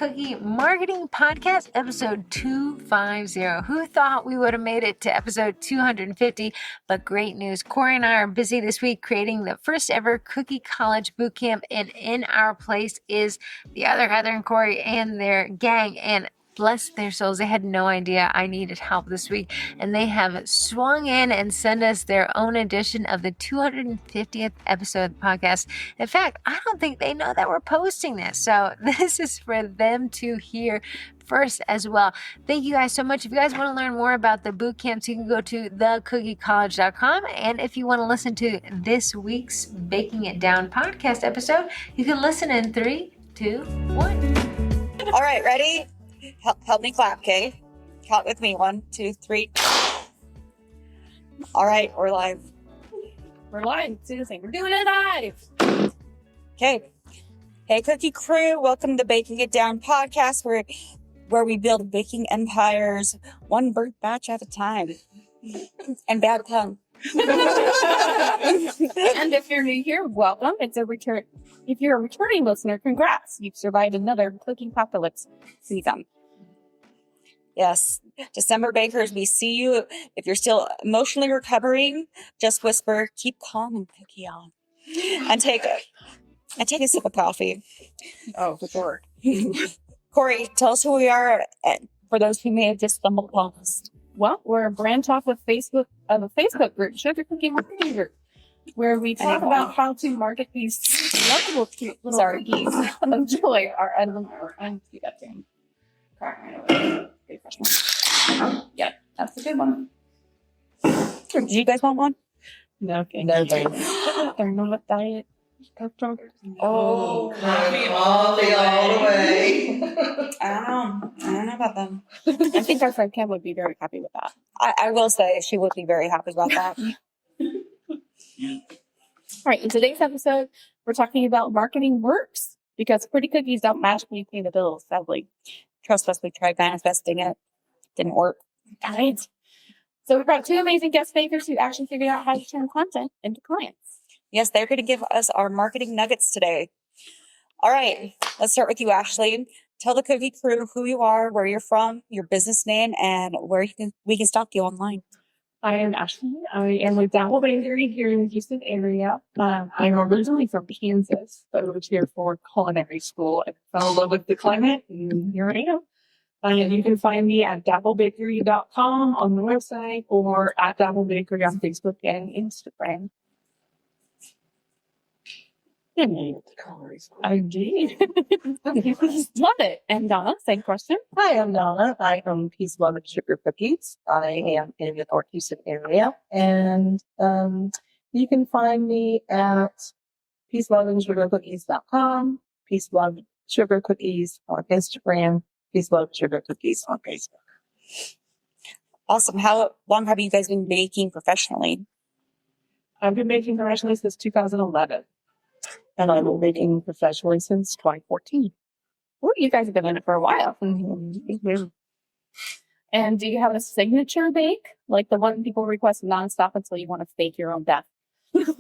Cookie Marketing Podcast, episode 250. Who thought we would have made it to episode 250? But great news. Corey and I are busy this week creating the first ever Cookie College Bootcamp, and in our place is the other Heather and Corey and their gang. And bless their souls, they had no idea I needed help this week, and they have swung in and sent us their own edition of the 250th episode of the podcast. In fact, I don't think they know that we're posting this, so this is for them to hear first as well. Thank you guys so much. If you guys want to learn more about the boot camps, you can go to thecookiecollege.com, and if you want to listen to this week's Baking It Down podcast episode, you can listen in 3, 2, 1. All right, ready? Help me clap, okay? Count with me. 1, 2, 3. All right, we're live. We're live. Seriously, we're doing it live. Okay. Hey, Cookie Crew. Welcome to Baking It Down podcast, where we build baking empires one burnt batch at a time. And bad tongue. And if you're new here, welcome. It's a return. If you're a returning listener, congrats. You've survived another cooking apocalypse season. Yes. December bakers, we see you. If you're still emotionally recovering, just whisper, keep calm and cookie on. And take a sip of coffee. Oh, for sure. Corey, tell us who we are for those who may have just stumbled upon us. Well, we're a branch off of a Facebook group, Sugar Cookie Marketing Group, where we talk about how to market these lovable cute little cookies of joy. Our edible and see that thing. Yeah, that's a good one. Do you guys want one? No, okay. No, they're not diet. Oh, happy all the way. I don't know about them. I think our friend Kim would be very happy with that. I will say she would be very happy about that. All right, in today's episode, we're talking about marketing works because pretty cookies don't magically pay the bills, sadly. Trust us, we tried manifesting it. Didn't work. Right. So we've got two amazing guest bakers who actually figured out how to turn content into clients. Yes, they're going to give us our marketing nuggets today. All right, let's start with you, Ashley. Tell the Cookie Crew who you are, where you're from, your business name, and where we can stalk you online. I am Ashley. I am with Dabble Bakery here in the Houston area. I'm originally from Kansas, but I moved here for culinary school. I fell in love with the climate, and here I am. And you can find me at dabblebakery.com on the website or at Dabble Bakery on Facebook and Instagram. Indeed. Love it. And Donna, same question. Hi, I'm Donna. I own Peace, Love, and Sugar Cookies. I am in the North Houston area. And you can find me at peaceloveandsugarcookies.com, Peace, Love, Sugar Cookies on Instagram, Peace, Love, Sugar Cookies on Facebook. Awesome. How long have you guys been baking professionally? I've been baking professionally since 2011. And I've been baking professionally since 2014. Oh, you guys have been in it for a while. Mm-hmm. And do you have a signature bake? Like the one people request nonstop until you want to bake your own death? Sugar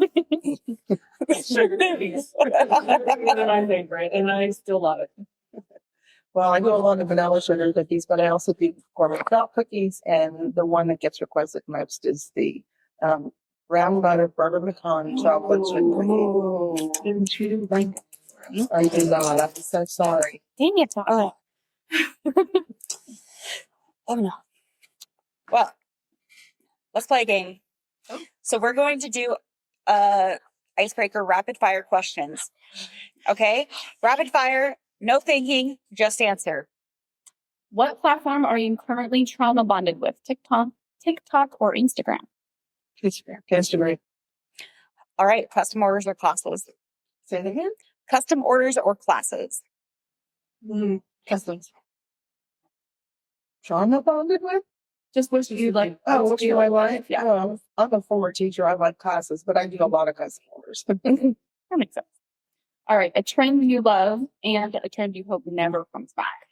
cookies. They're my favorite, and I still love it. Well, I do a lot of vanilla sugar cookies, but I also do caramel milk cookies, and the one that gets requested most is the brown butter pecan chocolate chip cookie. I do not. I'm so sorry. Dang it. Oh no. Well, let's play a game. So we're going to do icebreaker rapid fire questions. Okay? Rapid fire, no thinking, just answer. What platform are you currently trauma bonded with? TikTok or Instagram? Instagram. All right, custom orders or classes? Say it again? Custom orders or classes? Customs. Trauma bonded with? Just what you like. What do I like? Yeah. Well, I'm a former teacher. I like classes, but I do a lot of custom orders. That makes sense. All right. A trend you love and a trend you hope never comes back.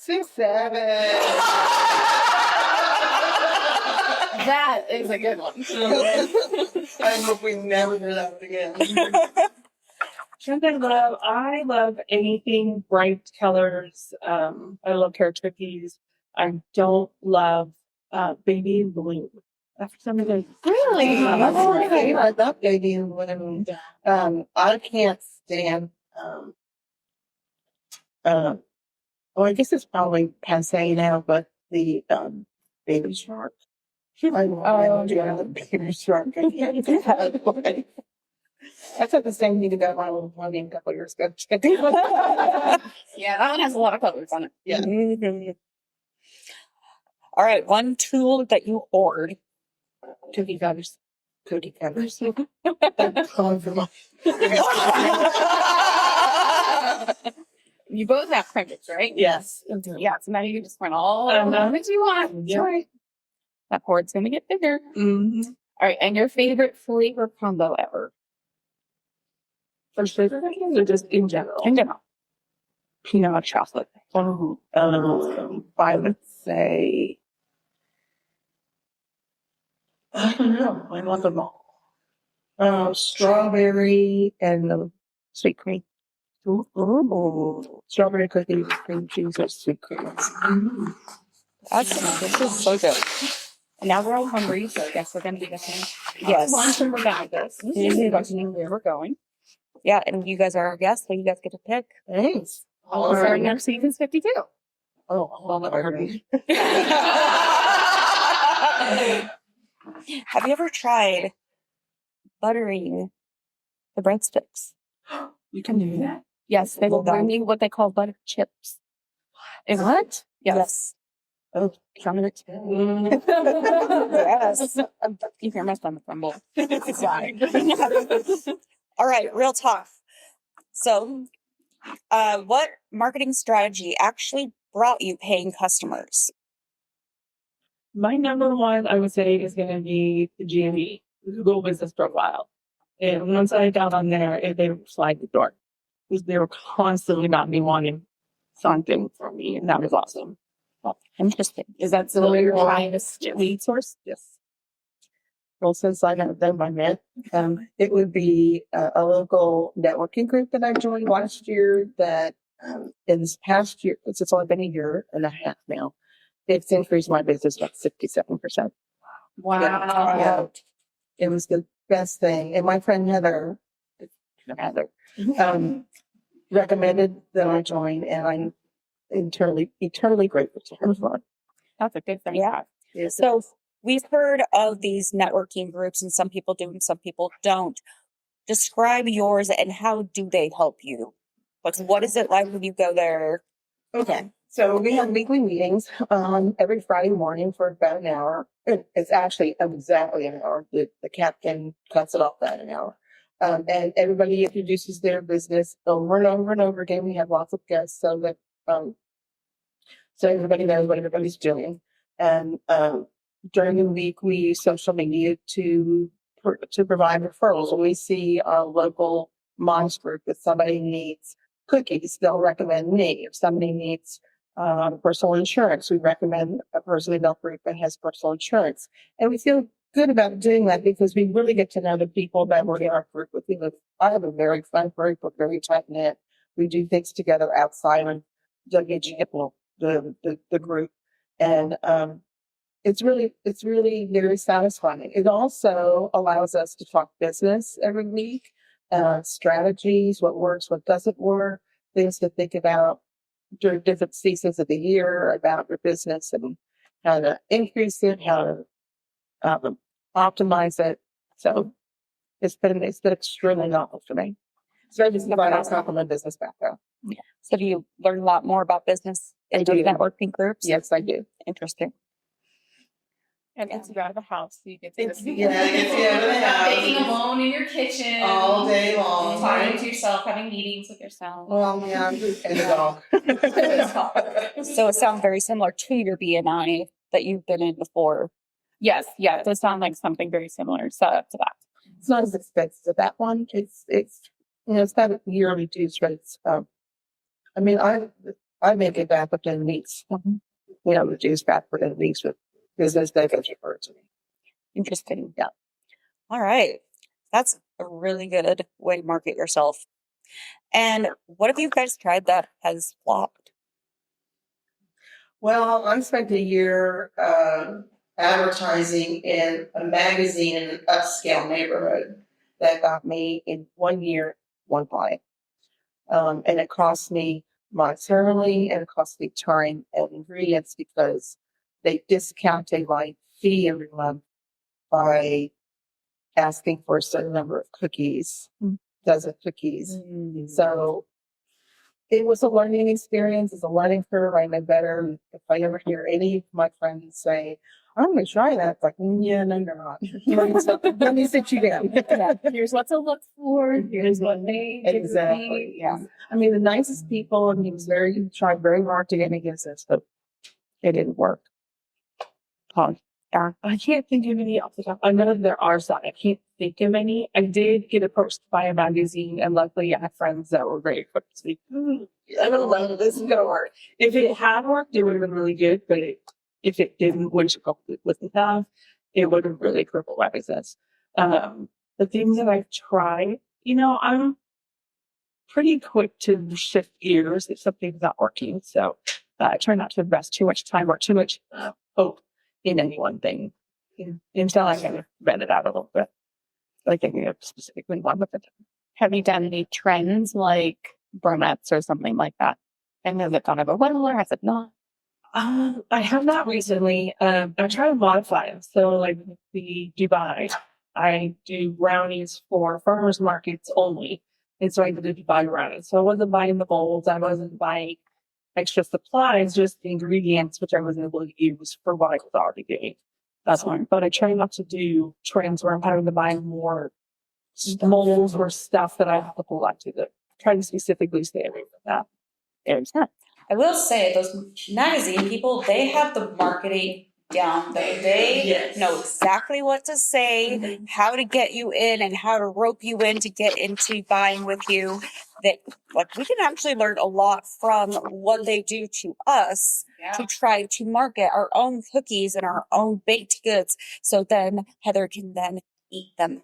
6'7". That is a good one. I hope we never hear that one again. Trends I love anything bright colors. I love carrot cookies. I don't love baby blue. For some reason, Really? Yeah. I love baby and women. I can't stand, well, I guess it's probably passe now, but the, baby shark. I love the baby shark. I can't do that. I said the same thing about my little pony a couple years ago. Yeah, that one has a lot of colors on it. Yeah. Mhm. All right, one tool that you hoard. Cookie cutters. Cookie cutters. They're calling for my. You both have printers, right? Yes. Yeah, so now you can just print all Uh-huh. that you want. Yeah. Right. That hoard's gonna get bigger. Mm-hmm. All right, and your favorite flavor combo ever? For sugar cookies or just in general? In general. Peanut chocolate. I would say, I don't know. I love them all. Strawberry and sweet cream. Ooh. Strawberry cookies, cream cheese, or sweet cream. This is so good. And now we're all hungry, so I guess we're gonna be getting lunch and we're done with this. Questioning where we're going. Yeah, and you guys are our guests, so you guys get to pick. Thanks. All starting up season's 52. Oh, I heard. Have you ever tried buttering the breadsticks? You can do that. Yes, they will bring you what they call butter chips. And what? Yes. Oh, Some of it. Yes. You hear my stomach rumble. All right, real talk. So, what marketing strategy actually brought you paying customers? My number one, I would say, is going to be the GME, Google Business Profile. And once I got on there, they would slide the door. Because they were constantly not me wanting something from me, and that was awesome. Interesting. Is that still your highest lead source? yes. Well, since I haven't done my net, it would be a local networking group that I joined last year that in this past year, it's only been a year and a half now, it's increased my business by 67%. Wow. Yeah. It was the best thing. And my friend Heather, recommended that I join, and I'm eternally grateful to her for it. That's a good thing. Yeah. Yes. So we've heard of these networking groups, and some people do and some people don't. Describe yours and how do they help you? Like, what is it like when you go there? Okay. So we have weekly meetings every Friday morning for about an hour. It's actually exactly an hour. The captain cuts it off at an hour. And everybody introduces their business over and over and over again. We have lots of guests so that so everybody knows what everybody's doing. And during the week, we use social media to provide referrals. When we see a local moms group that somebody needs cookies, they'll recommend me. If somebody needs personal insurance, we recommend a person in that group that has personal insurance. And we feel good about doing that because we really get to know the people that we're in our group with. I have a very fun group, but very tight knit. We do things together outside of the group. And it's really very satisfying. It also allows us to talk business every week, strategies, what works, what doesn't work, things to think about during different seasons of the year about your business and how to increase it, how to optimize it. So it's been extremely helpful for me. So I just glad I was not from a business background. So do you learn a lot more about business in those networking groups? Yes, I do. Interesting. And it's you out of the house, so you get to Yeah, it gets you out of the Baking house alone in your kitchen. all day long. Talking to yourself, having meetings with yourself. Well, yeah, and the dog. So it sounds very similar to your BNI that you've been in before. Yes, yeah, it does sound like something very similar to that. It's not as expensive as that one. It's it's not a yearly dues, but it's I mean I make it back within weeks. The dues back within weeks with business that gets referred to me. Interesting. Yeah. All right. That's a really good way to market yourself. And what have you guys tried that has flopped? Well, I spent a year advertising in a magazine in an upscale neighborhood that got me in 1 year 1 client. And it cost me monetarily and it cost me time and ingredients because they discounted my fee every month by asking for a certain number of cookies, dozen cookies. So it was a learning experience. It's a learning curve. I know better. If I ever hear any of my friends say, I'm going to try that, it's like, yeah, no, you're not. Let me sit you down. Yeah, here's what to look for. Here's what they Exactly. Yeah. I mean, the nicest people, and he tried very hard to get me against this, but it didn't work. I can't think of any off the top. I know that there are some. I can't think of any. I did get approached by a magazine, and luckily I had friends that were very quick to speak. I don't know if this is going to work. If it had worked, it would have been really good, but if it didn't, which it probably wouldn't have, it would have really crippled my business. The things that I've tried, I'm pretty quick to shift gears if something's not working. So I try not to invest too much time or too much hope in any one thing until I kind of vet it out a little bit. Like I can specifically one with it. Have you done any trends like brunettes or something like that? And has it gone over well or has it not? I have not recently. I try to modify them. So like the Dubai, I do brownies for farmers markets only. And so I did the Dubai brownies. So I wasn't buying the molds. I wasn't buying extra supplies, just the ingredients, which I was able to use for what I was already doing. That's one. But I try not to do trends where I'm having to buy more molds or stuff that I have to pull out to. Try to specifically stay away from that. I will say those magazine people, they have the marketing down. They Yes. know exactly what to say, how to get you in, and how to rope you in to get into buying with you. That we can actually learn a lot from what they do to us to try to market our own cookies and our own baked goods. So then Heather can then eat them.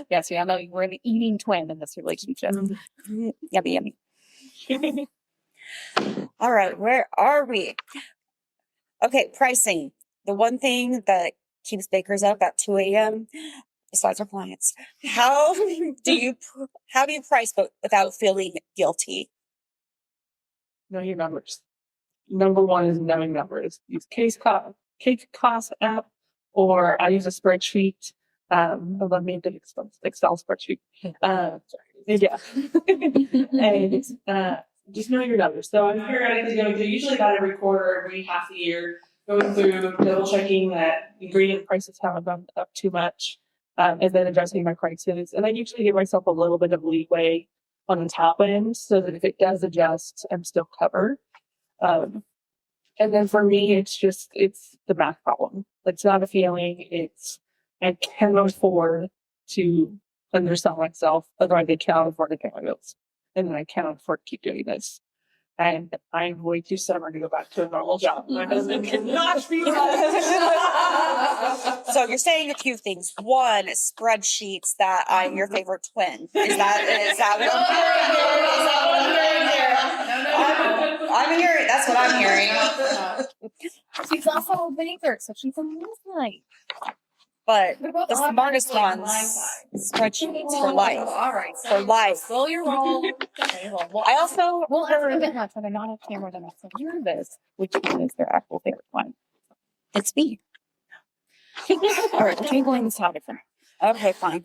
Yes, we all know we're the eating twin in this relationship. Yummy, yummy. All right, where are we? Okay, pricing. The one thing that keeps bakers up at 2 a.m. besides our clients. How do you price but without feeling guilty? Know your numbers. Number one is knowing numbers. Use Cake Cost app, or I use a spreadsheet. I love me the Excel spreadsheet. Yeah. And just know your numbers. So I'm periodically going through, usually about every quarter, every half a year, going through, double checking that ingredient prices haven't gone up too much, and then adjusting my prices. And I usually give myself a little bit of leeway on the top end so that if it does adjust, I'm still covered. And then for me, it's the math problem. It's not a feeling. I can afford to undersell myself, otherwise I can't afford to pay my bills. And then I can't afford to keep doing this. And I'm way too stubborn to go back to a normal job. My husband cannot be that. So you're saying a few things. One, spreadsheets that I'm your favorite twin. Is that what I'm hearing? That's what I'm hearing. She's also a baker, so she's a midnight. But the smartest ones, spreadsheets for life. All right. For life. Slow your roll. Okay, well, I also well, I've been not on camera than I hear this, which is their actual favorite one. it's me. All right, tabling this out different. Okay, fine.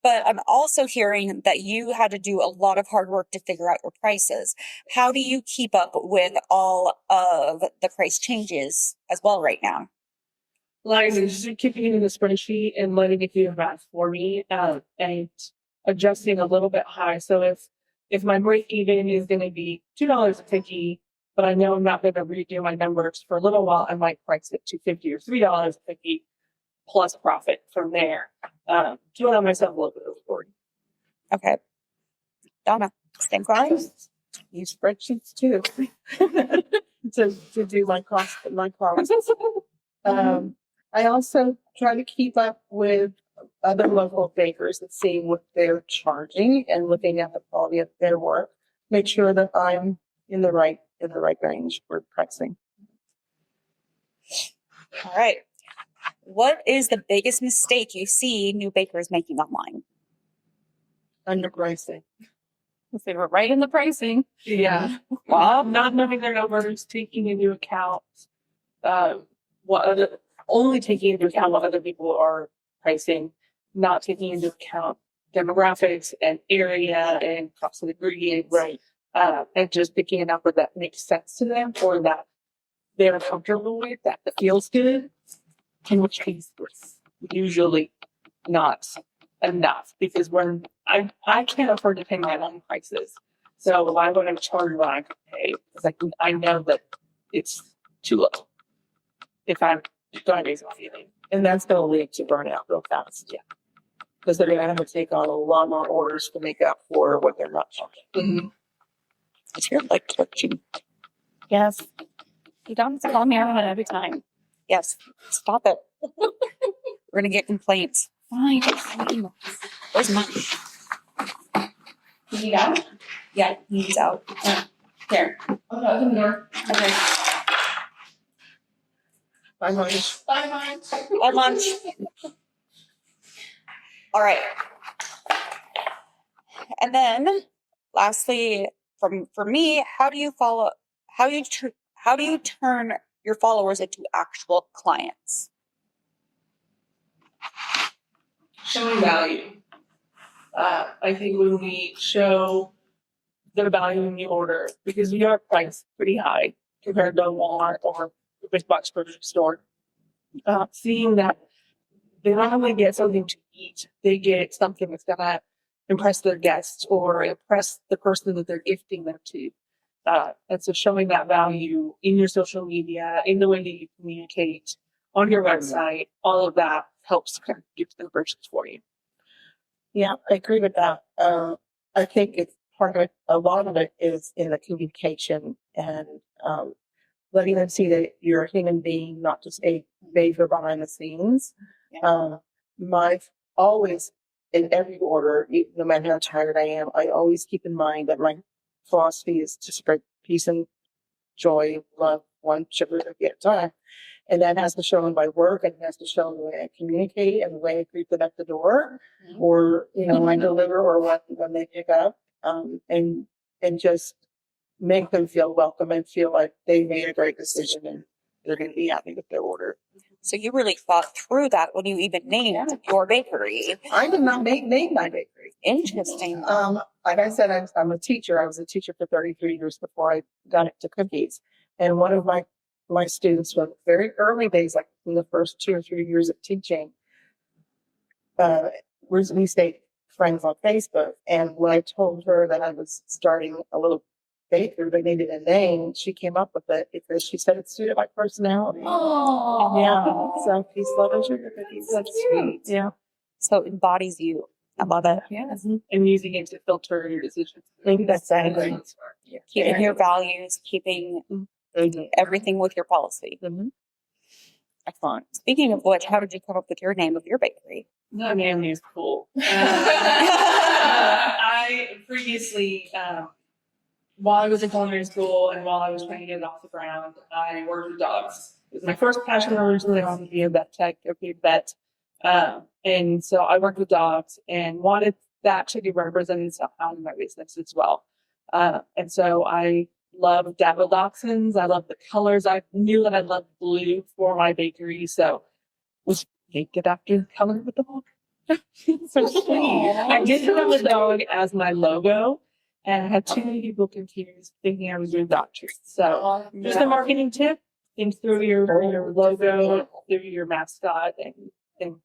But I'm also hearing that you had to do a lot of hard work to figure out your prices. How do you keep up with all of the price changes as well right now? Like just keeping it in the spreadsheet and letting it do the math for me, and adjusting a little bit high. So if my break even is going to be $2 a cookie, but I know I'm not going to redo my numbers for a little while, I might price it to $50 or $3 a cookie plus profit from there. Doing on myself a little bit of work. Okay. Donna, same question. Use spreadsheets too to do my costs. I also try to keep up with other local bakers and seeing what they're charging and looking at the quality of their work. Make sure that I'm in the right range for pricing. All right. What is the biggest mistake you see new bakers making online? Underpricing. They were right in the pricing. Yeah. Well, Not knowing their numbers, taking into account only taking into account what other people are pricing, not taking into account demographics and area and cost of ingredients. Right. And just picking a number that makes sense to them or that they're comfortable with, that feels good, in which case it's usually not enough because when I can't afford to pay my own prices. So why would I charge what I can pay? Because I know that it's too low if I'm going to raise my feeling. And that's going to lead to burnout real fast. Yeah. Because they're going to have to take on a lot more orders to make up for what they're not charging. it's here like coaching. Yes. You don't have to call me out on it every time. Yes. Stop it. We're gonna get complaints. Fine. Where's mine? You need out? Yeah, he's out. Here. Oh, open the door. Okay. Bye, Marty. Bye, Mom. Bye, lunch. All right. And then, lastly, for me, how do you turn your followers into actual clients? Showing value. I think when we show the value in the order, because we are priced pretty high compared to a Walmart or a big box grocery store, seeing that they not only get something to eat, they get something that's gonna impress their guests or impress the person that they're gifting them to. And so showing that value in your social media, in the way that you communicate, on your website, all of that helps kind of get conversions for you. Yeah, I agree with that. I think it's part of it, a lot of it is in the communication and letting them see that you're a human being, not just a baker behind the scenes. My always in every order, no matter how tired I am, I always keep in mind that my philosophy is to spread peace and joy, love, one sugar at a time. And that has to show in my work, and it has to show in the way I communicate and the way I greet them at the door, or when I deliver, or when they pick up, and just make them feel welcome and feel like they made a great decision and they're going to be happy with their order. So you really thought through that when you even named your bakery. I did not name my bakery. Interesting. Like I said, I'm a teacher. I was a teacher for 33 years before I got into cookies, and one of my students from very early days, like in the first 2 or 3 years of teaching, we stayed friends on Facebook. And when I told her that I was starting a little bakery, but needed a name, she came up with it because she said it suited my personality. Oh. Yeah. So peace, love, and sugar cookies. That's sweet. Yeah. So it embodies you. I love it. Yes. And using it to filter your decisions. I think that's exactly. Keeping your values, keeping everything with your policy. Excellent. Speaking of which, how did you come up with your name of your bakery? The name is cool. I previously, while I was in culinary school and while I was trying to get it off the ground, I worked with dogs. It was my first passion. Originally, I wanted to be a vet tech, a vet. And so I worked with dogs and wanted that to be represented somehow in my business as well. And so I love daffodilsins. I love the colors. I knew that I loved blue for my bakery. So was named it after the color of the dog. So I did have the dog as my logo, and I had too many people confused thinking I was doing dog treats. So just a marketing tip: think through your logo, through your mascot, and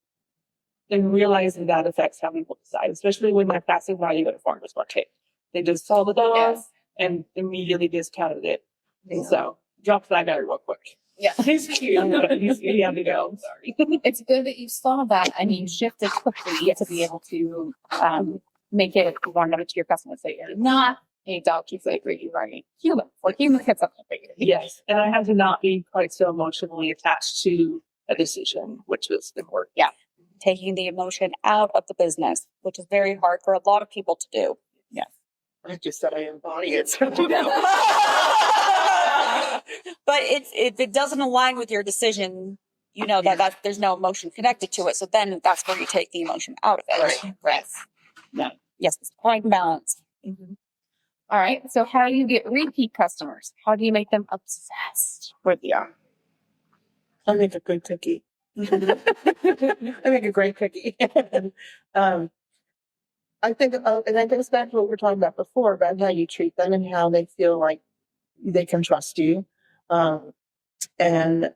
realizing that affects how people decide, especially when they're passing by you at a farmer's market. They just saw the dog and immediately discounted it. And so dropped that guy real quick. Yeah. He's cute, but he had to go. I'm sorry. It's good that you saw that and you shifted quickly to be able to make it more known to your customers that you're not a dog treat bakery, you are a human. Or human gets something bakery. Yes, and I had to not be quite so emotionally attached to a decision, which was important. Yeah. taking the emotion out of the business, which is very hard for a lot of people to do. I just said I embody it. But if it doesn't align with your decision, you know that there's no emotion connected to it. So then that's where you take the emotion out of it. Right. Yeah. Yes, it's point balance. All right. So how do you get repeat customers? How do you make them obsessed with you? I make a good cookie. I make a great cookie. I think, and that goes back to what we were talking about before about how you treat them and how they feel like they can trust you. And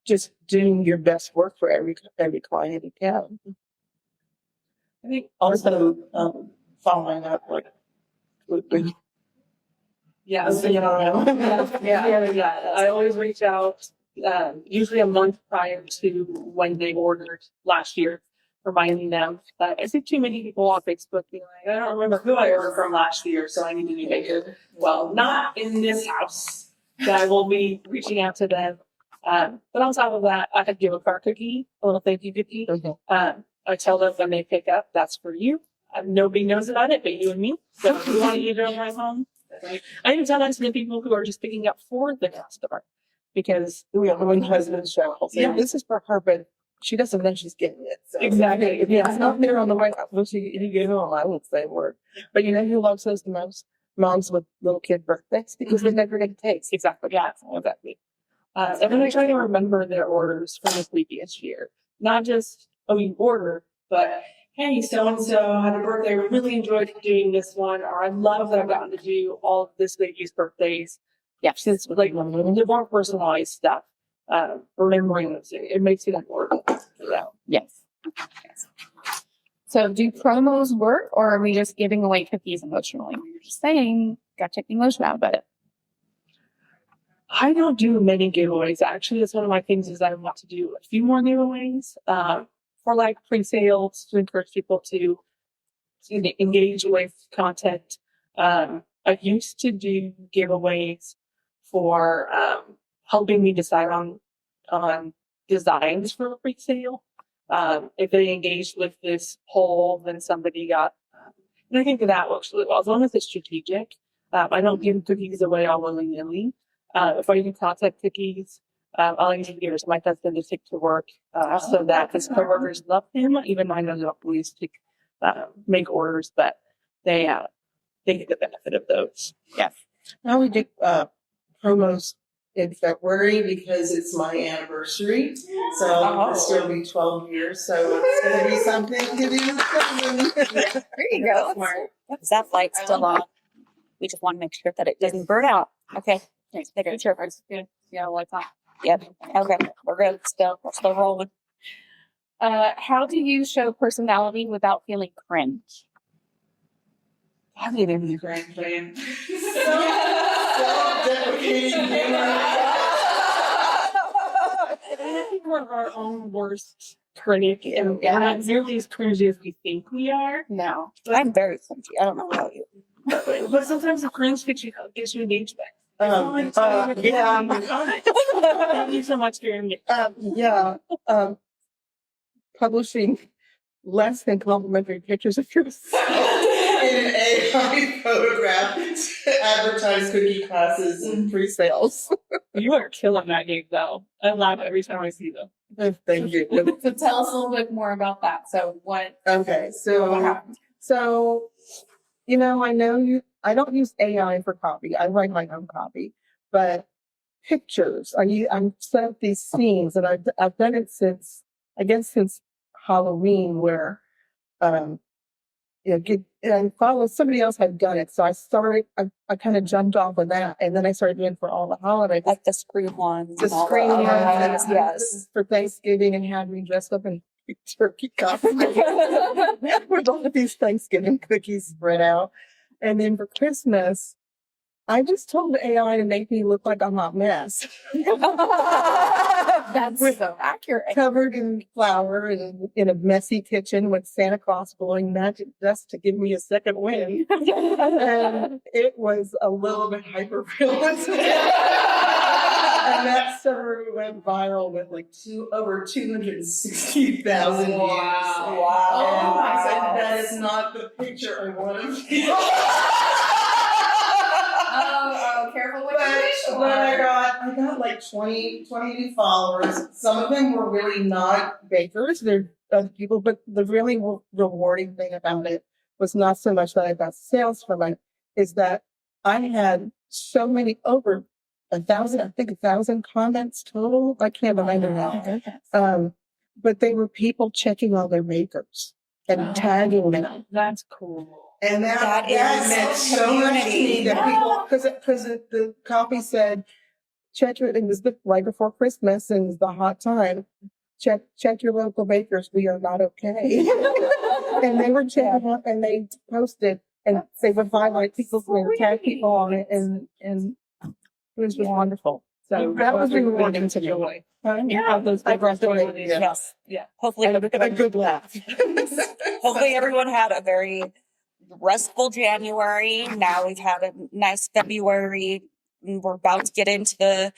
just doing your best work for every client you can. I think also following up like with Yeah. Yeah. I always reach out, usually a month prior to when they ordered last year, reminding them that I see too many people on Facebook being like, I don't remember who I ordered from last year, so I need a new baker. Well, not in this house. That I will be reaching out to them. But on top of that, I give a car cookie, a little thank you cookie. I tell them when they pick up, that's for you. Nobody knows about it, but you and me. So if you want to eat it on the way home. I even tell that to the people who are just picking up for the customer. Because when husband's show, I'll say, Yeah. this is for her, but she doesn't know she's getting it. So. Exactly. If it's not there on the way up, when you get home, I won't say a word. But you know who loves those the most? Moms with little kid birthdays because they never get taste. Exactly. Yeah. Exactly. And then I try to remember their orders from the previous year. Not just, oh, you ordered, but hey, so-and-so had a birthday. I really enjoyed doing this one. Or I love that I've gotten to do all of this baby's birthdays. Yeah, it's like the more personalized stuff. Remembering those, it makes it important. Yes. So do promos work, or are we just giving away cookies emotionally? You're just saying, got to take the emotion out of it. I don't do many giveaways. Actually, that's one of my things is I want to do a few more giveaways for like pre-sales to encourage people to engage with content. I used to do giveaways for helping me decide on designs for a pre-sale. If they engaged with this poll, then somebody got, and I think that works really well as long as it's strategic. I don't give cookies away all willy-nilly. If I do content cookies, I'll usually give it to my husband to take to work so that his coworkers love him. Even I know don't always make orders, but they get the benefit of those. Yes. Now we do promos in February because it's my anniversary. So this year will be 12 years. So it's going to be something to do. There you go. Is that light still on? We just want to make sure that it doesn't burn out. Okay. Make it sure. Yeah, like that. Yep. Okay. We're good. We're still rolling. How do you show personality without feeling cringe? I need a new grandchild. We're our own worst critic, and we're not nearly as cringy as we think we are. No. I'm very clumsy. I don't know about you. But sometimes the cringe gets you engagement. Yeah. Thank you so much for your engagement. Publishing less than complimentary pictures of yourself. In an AI photograph to advertise cookie classes and Pre-sales. You are killing that game, though. I laugh every time I see them. Thank you. So tell us a little bit more about that. So what Okay, happened? so I don't use AI for copy. I write my own copy, but pictures. I'm set up these scenes, and I've done it since Halloween, where and follow somebody else had done it, so I kind of jumped off of that, and then I started doing for all the holidays. Like the screen ones. The and all screen that. ones, Yes. for Thanksgiving, and had me dressed up in turkey costume with all of these Thanksgiving cookies spread out. And then for Christmas, I just told AI to make me look like a hot mess. That's so accurate. Covered in flour and in a messy kitchen with Santa Claus blowing magic dust to give me a second wind. And it was a little bit hyper realistic. that story went viral with like over 260,000 views. Wow. And my I said, that goodness. is not the picture I want to be. Oh, careful what you wish for. But I got like 20 new followers. Some of them were really not bakers. They're people, but the really rewarding thing about it was not so much that I got sales from it, is that I had so many, over 1,000, I think 1,000 comments total. I can't remember now. But they were people checking all their makers and tagging them. That's cool. And that meant so much to me that people, because the copy said, check your, it was right before Christmas and it was the hot time. Check your local bakers. We are not okay. And they were checking up and they posted and they would highlight people and tag people on it and it was wonderful. So that was rewarding to me. Yeah, those I brought the Yes. Yeah. Hopefully, a good laugh. hopefully everyone had a very restful January. Now we've had a nice February. And we're about to get into the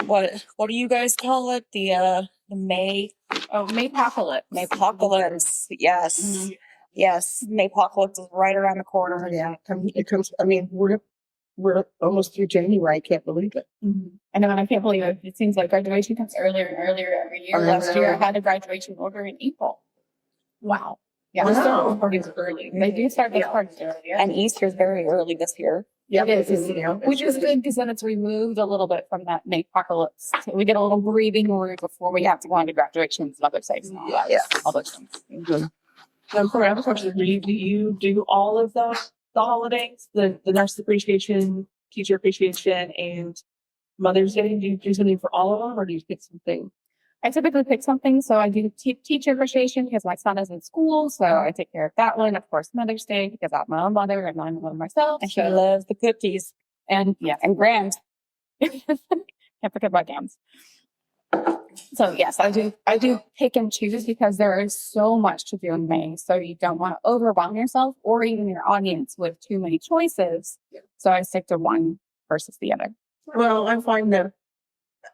what do you guys call it? The May Oh, Maypocalypse. Maypocalypse. Yes. Yes. Maypocalypse is right around the corner. Yeah, it comes. I mean, we're almost through January. I can't believe it. I know, and I can't believe it. It seems like graduation comes earlier and earlier every year. I Last year, I know. had a graduation order in April. Wow. Yeah. Wow. Parties early. They do start those parties earlier. And Easter's very early this year. Yeah, It is, which is good because then it's removed a little bit from that Maypocalypse. So we get a little breathing room before we have to go on to graduations and other things and all that. Yeah. All those things. So, Corey, I have a question. Do you do all of the holidays? The nurse appreciation, teacher appreciation, and Mother's Day? Do you do something for all of them, or do you pick something? I typically pick something. So I do teacher appreciation because my son is in school. So I take care of that one. Of course, Mother's Day because I'm my own mother and I'm one myself. And she loves the cookies. And yeah, And Grams. can't forget about games. So yes, I do pick and choose because there is so much to do in May. So you don't want to overwhelm yourself or even your audience with too many choices. So I stick to one versus the other. Well, I find that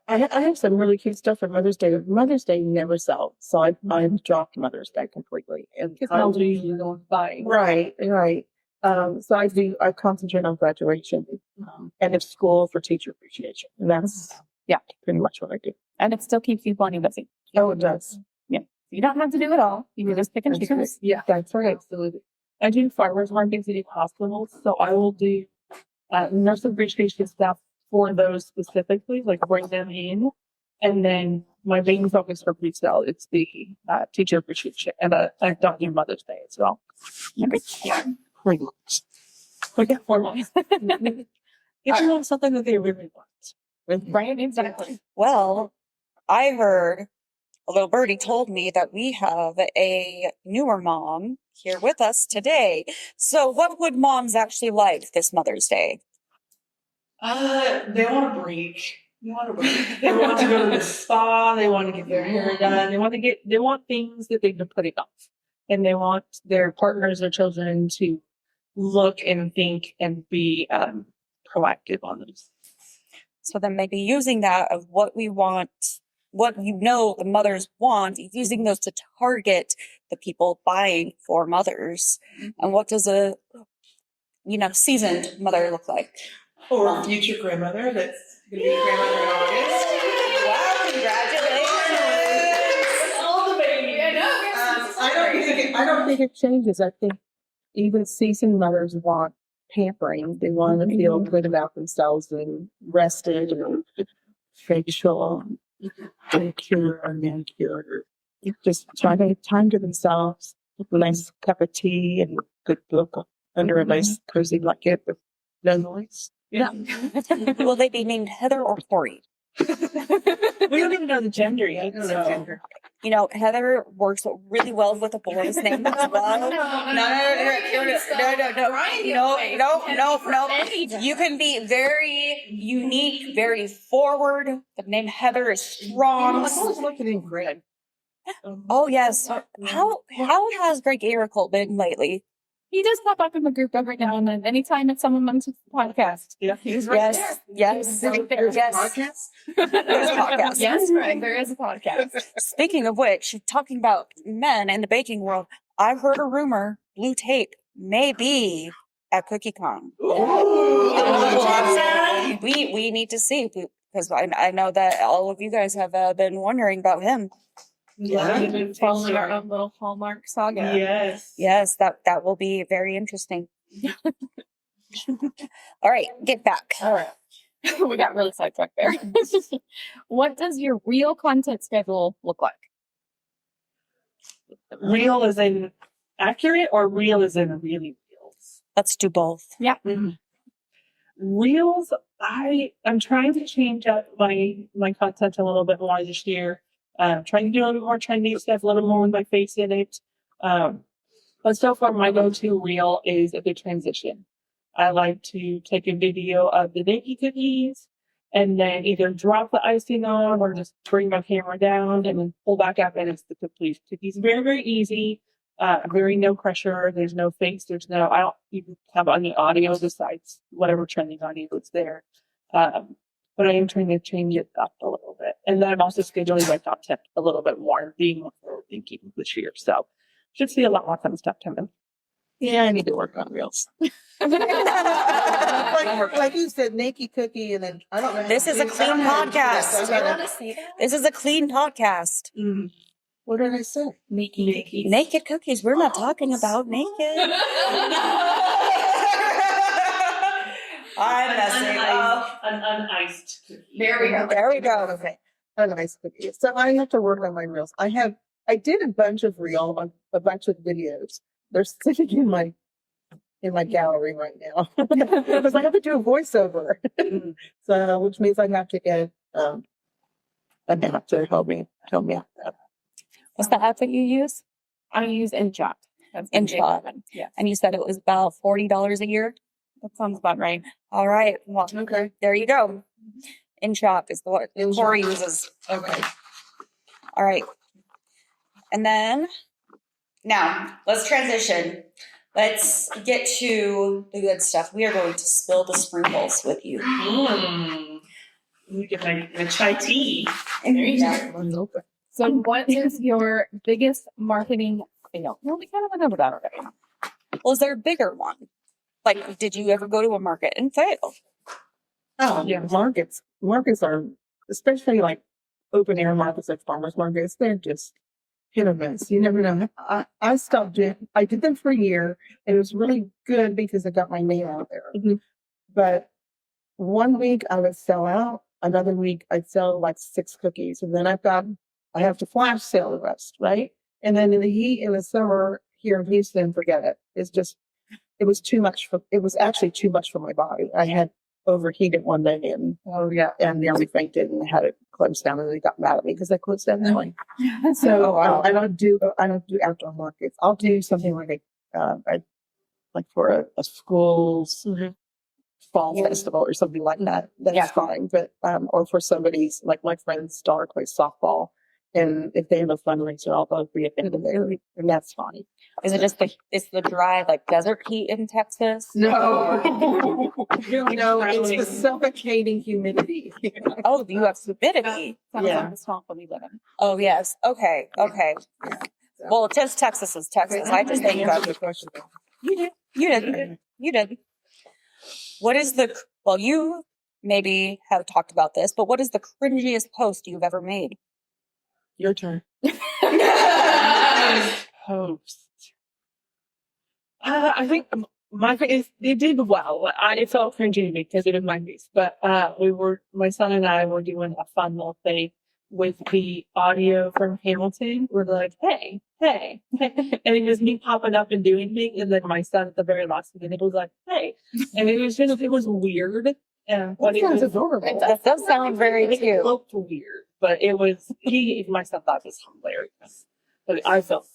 I have some really cute stuff for Mother's Day. Mother's Day never sells, so I've dropped Mother's Day completely. And Because moms are usually going buying. right. So I concentrate on graduation and it's school for teacher appreciation, and that's pretty much what I do. And it still keeps you plenty busy. Oh, it does. You don't have to do it all. You can just pick and choose. Yeah, That's right. absolutely. I do farmers markets at hospitals, so I will do nurse appreciation stuff for those specifically, like bring them in. And then my main focus for pre-sale is the teacher appreciation, and I don't do Mother's Day as well. Pretty much. But yeah, 4 months. Get you on something that they really want. Right? Exactly. Well, I heard a little birdie told me that we have a newer mom here with us today. So what would moms actually like this Mother's Day? They want a break. They want to go to the spa. They want to get their hair done. They want things that they've been putting off, and they want their partners or children to look and think and be proactive on those. So then maybe using that of what we want, what the mothers want, using those to target the people buying for mothers. And what does a seasoned mother look like? Or future grandmother that's going to be a grandmother in August. Wow, congratulations! All the baby. I know. I don't think it changes. I think even seasoned mothers want pampering. They want to feel good about themselves and rested and facial, pedicure or manicure. Just trying to time to themselves, a nice cup of tea and a good book under a nice cozy blanket with no noise. Yeah. Will they be named Heather or Corey? We don't even know the gender yet. So. Heather works really well with a boy's name as well. No. You can be very unique, very forward. The name Heather is strong. was looking in Greg. Oh yes. How has Greg Erickle been lately? He does pop up in the group every now and then. Anytime it's someone mentions the podcast. Yeah. He's right Yes, there. yes, He's right there. yes. There's a podcast. Yes, Greg, there is a podcast. Speaking of which, talking about men in the baking world, I've heard a rumor Blue Tape may be at CookieCon. We need to see because I know that all of you guys have been wondering about him. Yeah. We've been following our own little Hallmark saga. Yes. Yes, that will be very interesting. All right, get back. All right. We got really sidetracked there. What does your real content schedule look like? Real is in accurate or real is in really reels? Let's do both. Yeah. Reels, I'm trying to change up my content a little bit more this year. Trying to do a little more trendy stuff, a little more with my face in it. But so far, my go-to reel is the transition. I like to take a video of the Naked cookies and then either drop the icing on or just bring my camera down and then pull back up and it's the complete cookies. Very, very easy. Very no pressure. There's no face. I don't even have any audio besides whatever trending audio is there. But I am trying to change it up a little bit. And then I'm also scheduling my content a little bit more, being more forward thinking this year. So should see a lot more fun stuff coming. Yeah, I need to work on reels. like you said, Naked Cookie, and then I don't know. This is a clean podcast. This is a clean podcast. What did I say? Naked cookies. We're not talking about naked. I'm messing up. An uniced cookie. There we go. There we go. Okay. A nice cookie. So I have to work on my reels. I did a bunch of videos. They're sitting in my gallery right now because I have to do a voiceover. So which means I have to get an app to help me out. What's the app that you use? I use InShot. That's InShot. Yeah. And you said it was about $40 a year? That sounds about right. All right. Well, Okay. there you go. InShot is the what InShot. Corey uses. Okay. All right. And then now let's transition. Let's get to the good stuff. We are going to spill the sprinkles with you. You get my chai tea. Yeah. So what is your biggest marketing fail? Well, we kind of went over that already. Well, is there a bigger one? Like, did you ever go to a market and fail? Oh yeah, markets are, especially like open air markets like farmers markets. They're just hit or miss. You never know. I stopped it. I did them for a year. And it was really good because I got my name out there. But one week I would sell out. Another week I'd sell like 6 cookies, and then I have to flash sale the rest, right? And then in the heat in the summer here in Houston, forget it. It was too much it was actually too much for my body. I had overheated one day and nearly fainted and had it closed down, and they got mad at me because I closed down anyway. So I don't do outdoor markets. I'll do something like for a school's fall festival or something like that. That's fine. But or for somebody's, like my friend's daughter plays softball, and if they have a fundraiser, I'll go be at the end of it, and that's fine. Is it just it's the dry like desert heat in Texas? No, no, it's the suffocating humidity. Oh, you have humidity. Sounds Yeah. like the swamp we live in. Oh yes. Okay. Well, just Texas is Texas. I just think Answer the question. you did. What is well, you maybe have talked about this, but what is the cringiest post you've ever made? Your turn. Post. I think it did well. It felt cringy because it was my face, but my son and I were doing a fun little thing with the audio from Hamilton. We're like, hey, and it was me popping up and doing things, and then my son at the very last minute was like, hey, and it was weird. But it was adorable. That does sound very it cute. looked weird, but it was my son thought it was hilarious. But I felt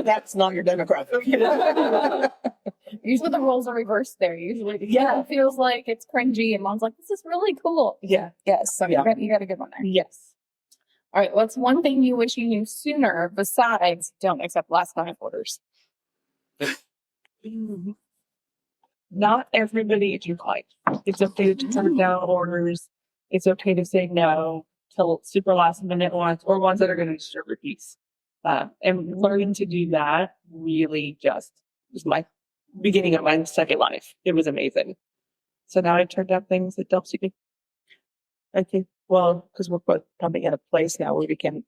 That's not your demographic. Usually the roles are reversed there. Usually the kid feels like it's cringy and mom's like, this is really cool. yeah. Yes. So you got a good one there. Yes. All right. What's one thing you wish you knew sooner besides don't accept last minute orders? Not everybody is your client. It's okay to turn down orders. It's okay to say no till super last minute ones or ones that are going to disturb your peace. And learning to do that really just was my beginning of my second life. It was amazing. So now I turned down things that don't suit me. Okay. Well, because we're both coming in a place now where we can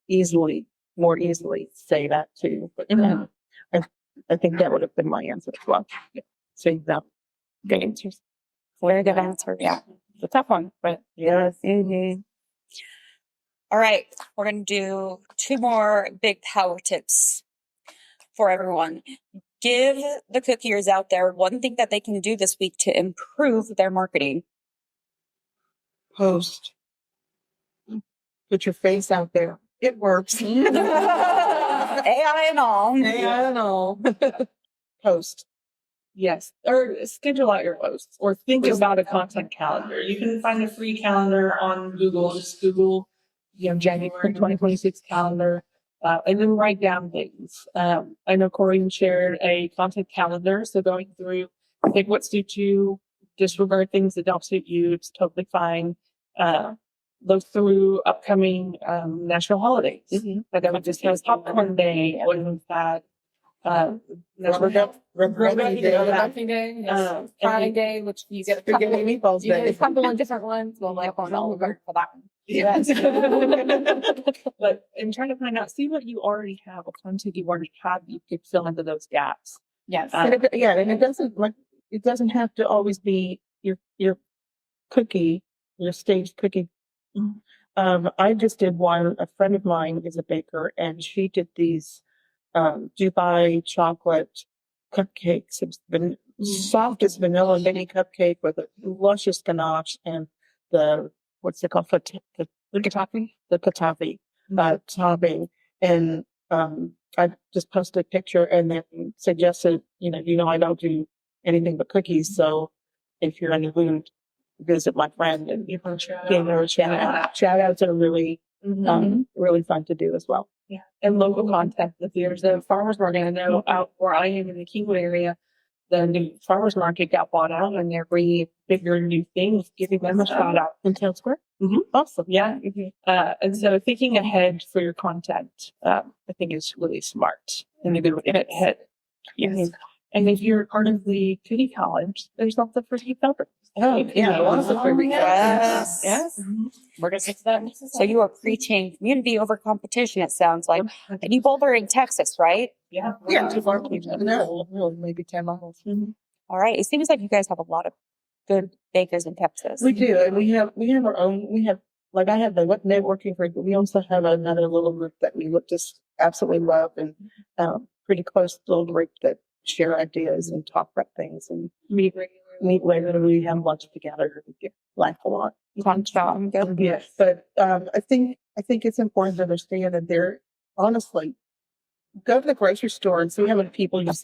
more easily say that too. But I think that would have been my answer as well. Yeah. Saying that. Good answers. Very good answer. Yeah. It's a tough one, but Yes. All right, we're going to do 2 more big power tips for everyone. Give the cookiers out there one thing that they can do this week to improve their marketing. Post. Put your face out there. It works. AI and all. Yeah, I know. Post. yes, or schedule out your posts or think about a content calendar. You can find a free calendar on Google. Just Google, January 2026 calendar. And then write down things. I know Corey shared a content calendar. So going through, pick what suits you, disregard things that don't suit you. It's totally fine. Look through upcoming national holidays. Like I would just have Popcorn Day, wasn't that? Rubber duck. Day, Um, Friday Day, which you get a Spaghetti couple, meatballs you get a day. couple of different ones. Well, like on all over for that one. Yes. But and trying to find out, see what you already have, what content you already have, you could fill into those gaps. Yes. And it doesn't have to always be your cookie, your staged cookie. I just did one. A friend of mine is a baker, and she did these Dubai chocolate cupcakes. It's been soft as vanilla mini cupcake with a luscious ganache and the what's it called? The katafi? The katafi topping. And I just posted a picture and then suggested, I don't do anything but cookies. So if you're in the mood, visit my friend and give her a shout out. Shout outs are really, really fun to do as well. Yeah. And local content. If there's a farmer's market, I know out where I am in the Kingwood area, the new farmer's market got bought out and they're bringing bigger new things, giving them a shout out. In Town Square? Awesome. Yeah. And so thinking ahead for your content, I think is really smart and a good way to get ahead. Yes. And if you're part of the cookie college, there's lots of free developers. Oh, yeah. Lots of free Yes. Yes. We're going to get to that. So you are preaching community over competition, it sounds like. And you both are in Texas, right? Yeah. Yeah, too far from each other. No, really, maybe 10 miles. All right. It seems like you guys have a lot of good bakers in Texas. We do, and we have our own. I have the networking group, but we also have another little group that we just absolutely love, and pretty close little group that share ideas and talk about things and meet regularly. We have lunch together. We laugh a lot. Yes, but I think it's important to understand that there, honestly, go to the grocery store and see how many people none,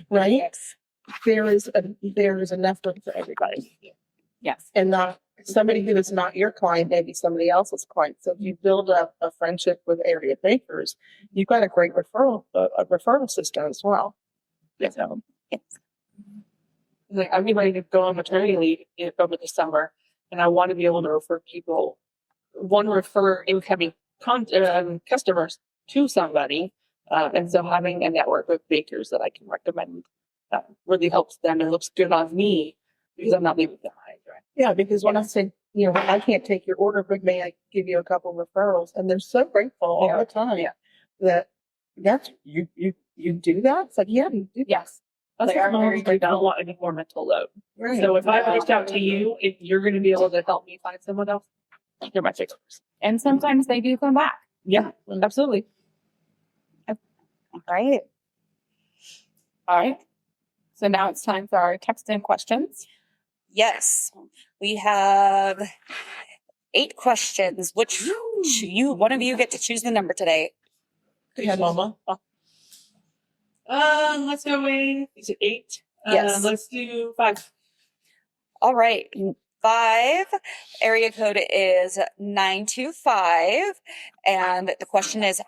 right? Yes. There is enough for everybody. Yes. And not somebody who is not your client, maybe somebody else's client. So if you build up a friendship with area bakers, you've got a great referral system as well. So, Like I'm getting ready to go on maternity leave over the summer, and I want to be able to refer people, refer incoming customers to somebody, and so having a network of bakers that I can recommend really helps them and looks good on me because I'm not leaving them behind. Right? yeah, because when I say, I can't take your order, but may I give you a couple referrals? And they're so grateful all the time that that's you do that. It's like, yeah, you do. Yes. Us They are very moms don't want any more mental load. Right. So if I reached out to you, if you're going to be able to help me find someone else, you're my favorite person. And sometimes they do come back. Yeah, absolutely. All right. All right. So now it's time for our text in questions. Yes. We have 8 questions, which one of you get to choose the number today. Yeah, Mama. Let's go with, is it 8? Yes. Let's do 5. All right. 5. Area code is 925. And the question is,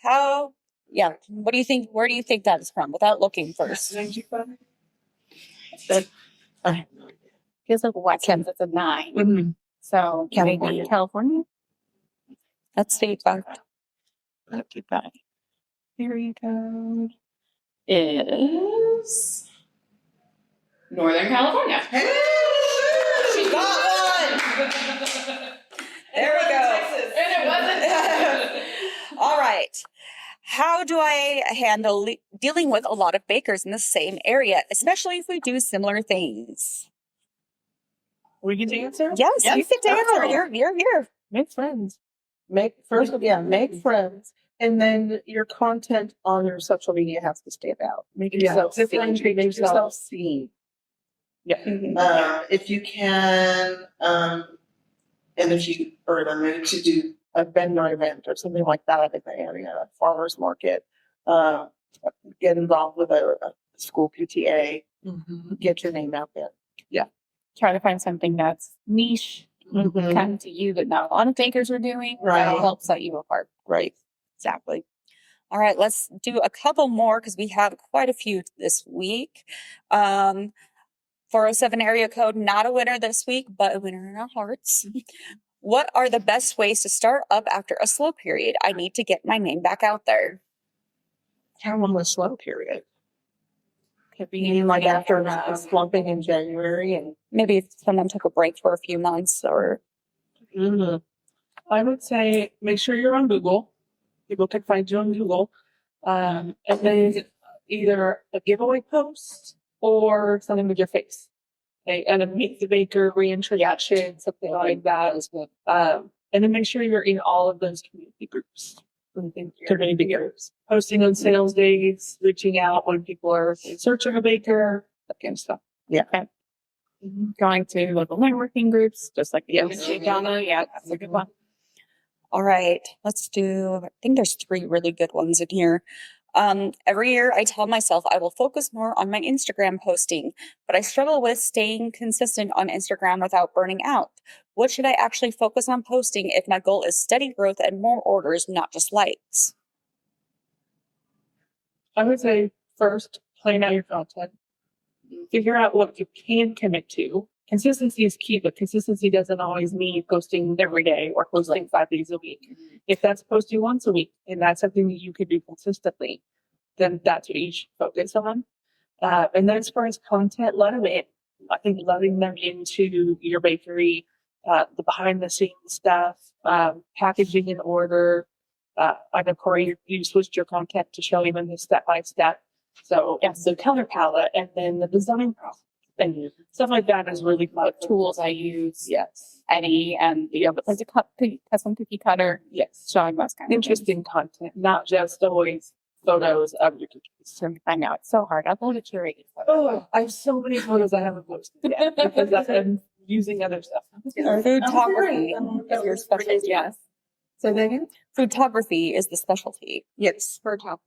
how Yeah. What do you think? Where do you think that is from? Without looking first. Feels like Watkins, it's a 9. Mhm. So California. maybe California. That's state fact. Goodbye. Area code is Northern California. She got one. There we go. And it wasn't. All right. How do I handle dealing with a lot of bakers in the same area, especially if we do similar things? We get to answer? Yes, you can answer. Oh. You're here. Make friends. Make friends. And then your content on your social media has to stand out. Make yourself Differentiate make yourself yourself. seen. Yeah. If you can, and if you are in a mood to do A vendor event or something like that in the area, a farmer's market, get involved with a school PTA, get your name out there. try to find something that's niche, kind of to you that not a lot of bakers are doing. Right. That'll help set you apart. Right. Exactly. All right, let's do a couple more because we have quite a few this week. 407 area code, not a winner this week, but a winner in our hearts. What are the best ways to start up after a slow period? I need to get my name back out there. How long was slow period? Could be like after slumping in January and Maybe if someone took a break for a few months or I would say make sure you're on Google. People can find you on Google. And then either a giveaway post or something with your face. Okay, and a meet the baker reintroduction, something like that. And then make sure you're in all of those community groups. Community groups. Posting on sales days, reaching out when people are in search of a baker, that kind of stuff. Going to local networking groups, just like the OC Donna. Yeah, that's a good one. all right, let's do, I think there's 3 really good ones in here. Every year I tell myself I will focus more on my Instagram posting, but I struggle with staying consistent on Instagram without burning out. What should I actually focus on posting if my goal is steady growth and more orders, not just likes? I would say first, plan out your content. Figure out what you can commit to. Consistency is key, but consistency doesn't always mean posting every day or posting 5 days a week. If that's posting once a week and that's something that you could do consistently, then that's what you should focus on. And then as far as content, let them in. I think letting them into your bakery, the behind the scenes stuff, packaging in order. I know Corey, you switched your content to show even the step by step. So Yes. the color palette and then the design process and stuff like that is really fun. Tools I use, Yes. Eddie, and the other place, custom cookie cutter, Yes. showing those kind of Interesting content, not just always photos of your cookies. things. I know it's so hard. I've only curated. Oh, I have so many photos I haven't posted yet because I'm using other stuff. Foodtography is your specialty. Yes. So then, Foodtography is the specialty. yes. For top.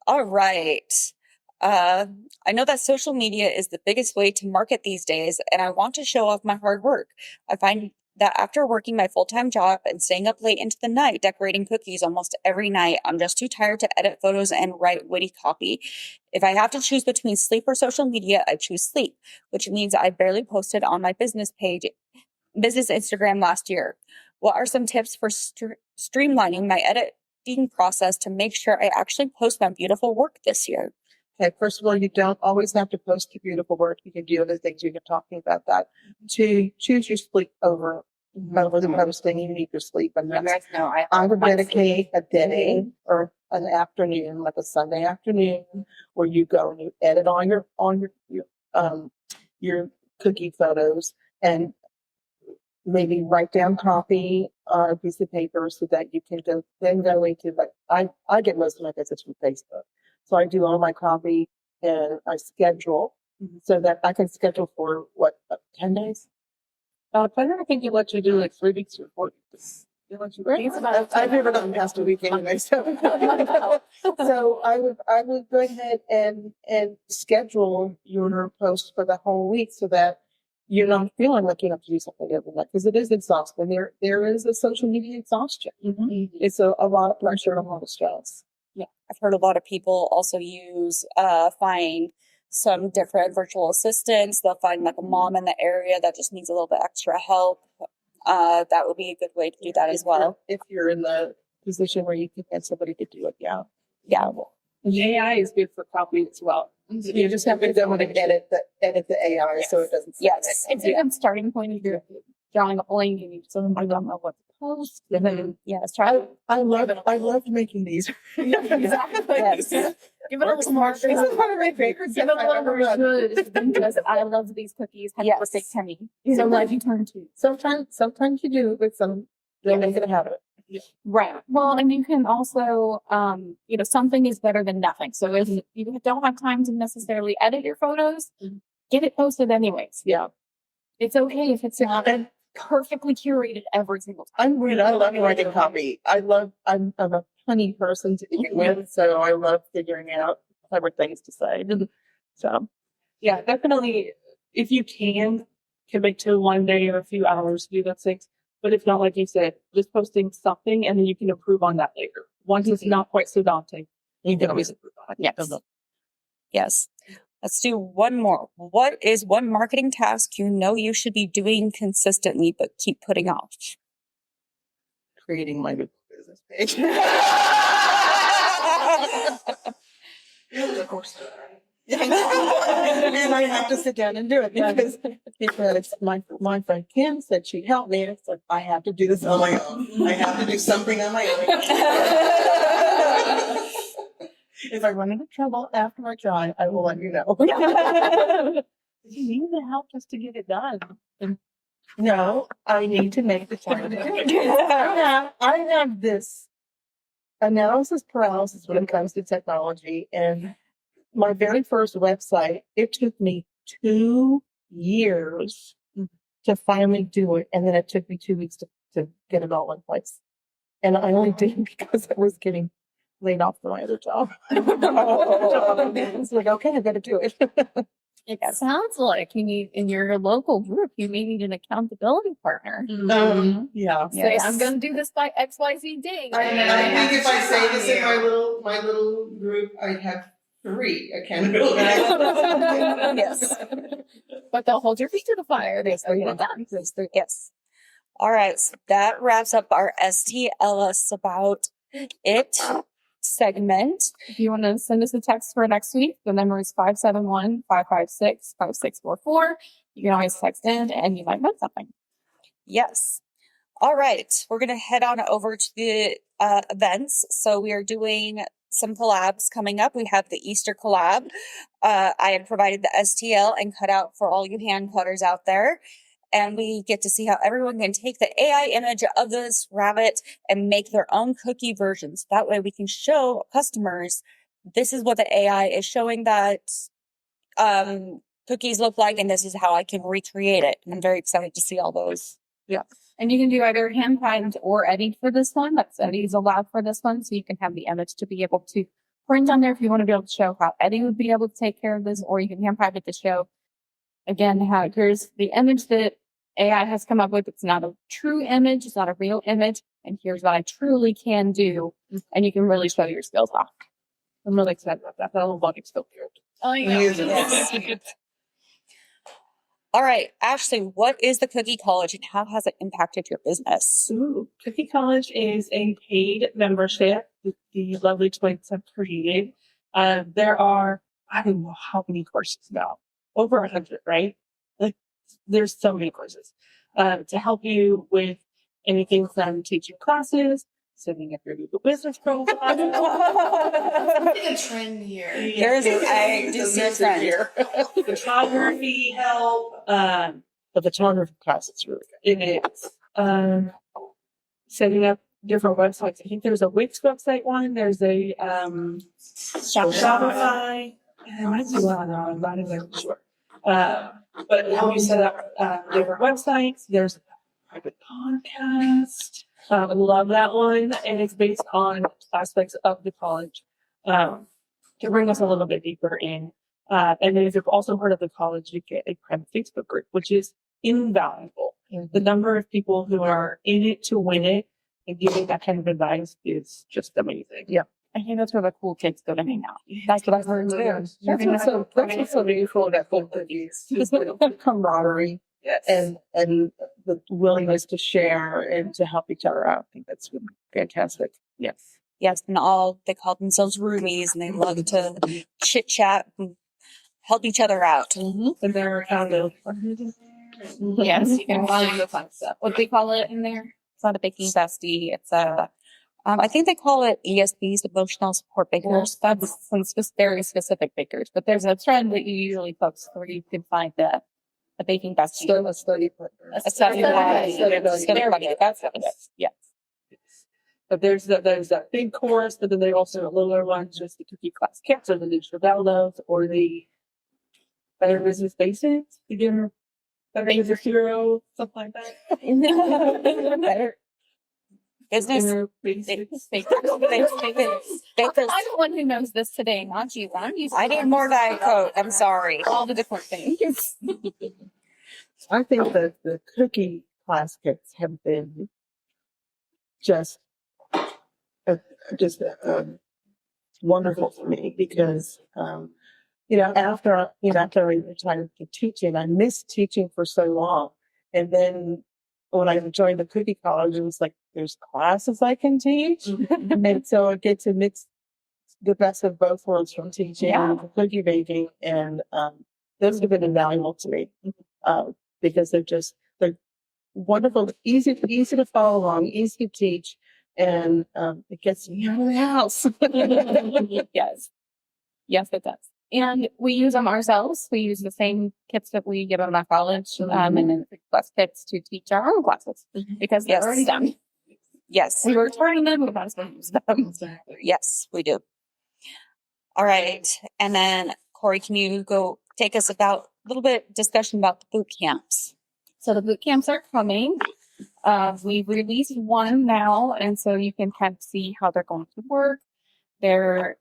All right. I know that social media is the biggest way to market these days, and I want to show off my hard work. I find that after working my full-time job and staying up late into the night decorating cookies almost every night, I'm just too tired to edit photos and write witty copy. If I have to choose between sleep or social media, I choose sleep, which means I barely posted on my business Instagram last year. What are some tips for streamlining my editing process to make sure I actually post my beautiful work this year? Okay, first of all, you don't always have to post your beautiful work. You can do other things. You've been talking about that. To choose your sleep over the posting, you need your sleep. And You guys know I would dedicate a day or an afternoon, like a Sunday afternoon, where you go and you edit your cookie photos and maybe write down copy on a piece of paper so that you can go into, like, I get most of my visits from Facebook. So I do all my copy and I schedule so that I can schedule for 10 days? But I think you let you do like 3 weeks or 4 weeks. They let you I've never done past a week anyway, so so I would go ahead and schedule your post for the whole week so that you're not feeling like you have to do something every night because it is exhausting. There is a social media exhaustion. It's a lot of pressure and a lot of stress. I've heard a lot of people also use find some different virtual assistants. They'll find like a mom in the area that just needs a little bit extra help. That would be a good way to do that as well. If you're in the position where you can get somebody to do it, yeah. Yeah. And AI is good for copy as well. You just have to go in and edit the AI so it doesn't. Yes. It's a good starting point if you're drawing a blank and you suddenly don't know what to post. And then, yes, try. I love making these. Exactly. Yes. Give it a little more. This is one of my favorites. Give it a little more good than just, I love these cookies. Happy Yes. birthday, Kenny. So glad you turned two. Sometimes you do, but some they'll make it a habit. Right. Well, and you can also, something is better than nothing. So if you don't have time to necessarily edit your photos, get it posted anyways. Yeah. It's okay if it's not perfectly curated every single time. I love writing copy. I'm a funny person to begin with, so I love figuring out clever things to say. So Yeah, definitely. If you can commit to one day or a few hours to do those things, but if not, like you said, just posting something and then you can improve on that later. Once it's not quite so daunting, you can always improve on it. Yes. Yes. Let's do one more. What is one marketing task you know you should be doing consistently but keep putting off? creating my Google business page. Of course. And I have to sit down and do it because my friend Kim said she'd help me. And it's like, I have to do this on my own. I have to do something on my own. If I run into trouble after I try, I will let you know. You need to help us to get it done. No, I need to make the time. I have this analysis paralysis when it comes to technology. And my very first website, it took me 2 years to finally do it. And then it took me 2 weeks to get it all in place. And I only did it because I was getting laid off from my other job. It's like, okay, I got to do it. It sounds like you need, in your local group, you may need an accountability partner. Yeah. Say, I'm going to do this by XYZ date. I think if I say this in my little group, I'd have 3 accountability. Yes. But they'll hold your feet to the fire. They say, Yes. All right. So that wraps up our STLS about it segment. If you want to send us a text for next week, the number is 571-556-5644. You can always text in and you might win something. Yes. All right. We're going to head on over to the events. So we are doing some collabs coming up. We have the Easter collab. I have provided the STL and cutout for all you hand cutters out there. And we get to see how everyone can take the AI image of this rabbit and make their own cookie versions. That way we can show customers this is what the AI is showing that cookies look like, and this is how I can recreate it. And I'm very excited to see all those. Yeah. And you can do either hand paint or Eddie for this one. That's Eddie's allowed for this one. So you can have the image to be able to print on there if you want to be able to show how Eddie would be able to take care of this, or you can hand paint it to show again how here's the image that AI has come up with. It's not a true image, it's not a real image, and here's what I truly can do. And you can really show your skills off. I'm really excited about that. That little bug is still here. Oh, Yes. All right, Ashley, what is the Cookie College and how has it impacted your business? Ooh, Cookie College is a paid membership that the lovely twins have created. There are, I don't know how many courses now, over 100, right? Like, there's so many courses to help you with anything from teaching classes, setting up your Google business profile. I think a trend here. There is, I do see a trend here. Photography help. The photography class is really good. It is. Setting up different websites. I think there's a Wix website one. There's a Shopify. And there might be one other. I'm not exactly sure. But help you set up different websites. There's a private podcast. I love that one. And it's based on aspects of the college to bring us a little bit deeper in And then if you've also heard of the college, you get a private Facebook group, which is invaluable. The number of people who are in it to win it and giving that kind of advice is just amazing. Yeah. I think that's where the cool kids go to hang out. That's what I've heard too. That's what's so beautiful about both of these. Just the camaraderie Yes. and the willingness to share and to help each other out. I think that's really fantastic. Yes. Yes, and all they call themselves roomies, and they love to chit chat and help each other out. And they're kind of Yes, you can find the fun stuff. What do they call it in there? It's not a baking bestie. It's a I think they call it ESBs, emotional support bakers. that's some very specific bakers. But there's a trend that you usually post where you can find a baking bestie. Still a study partner. A study buddy. Study buddy. That's what it is. Yes. But there's that big course, but then they also have littler ones, just the cookie class kits or the digital downloads or the Better Business Basics, beginner, Better Business Hero, something like that. Better business. Beginner Basics. I'm the one who knows this today, not you. I need more Diet Coke. I'm sorry. all the different things. I think that the cookie class kits have been just wonderful for me because after I retired from teaching, I missed teaching for so long, and then when I joined the cookie college, it was like there's classes I can teach, and so I get to mix the best of both worlds from teaching and cookie baking, and those have been invaluable to me because they're wonderful, easy to follow along, easy to teach, and it gets me out of the house. Yes, it does. And we use them ourselves. We use the same kits that we give them at college, and then plus kits to teach our own classes because they're Yes. already done. Yes. We were returning them, we might as well use them. Yes, we do. All right. And then, Corey, can you go take us about a little bit discussion about the boot camps? So the boot camps are coming. We've released one now, and so you can kind of see how they're going to work. They're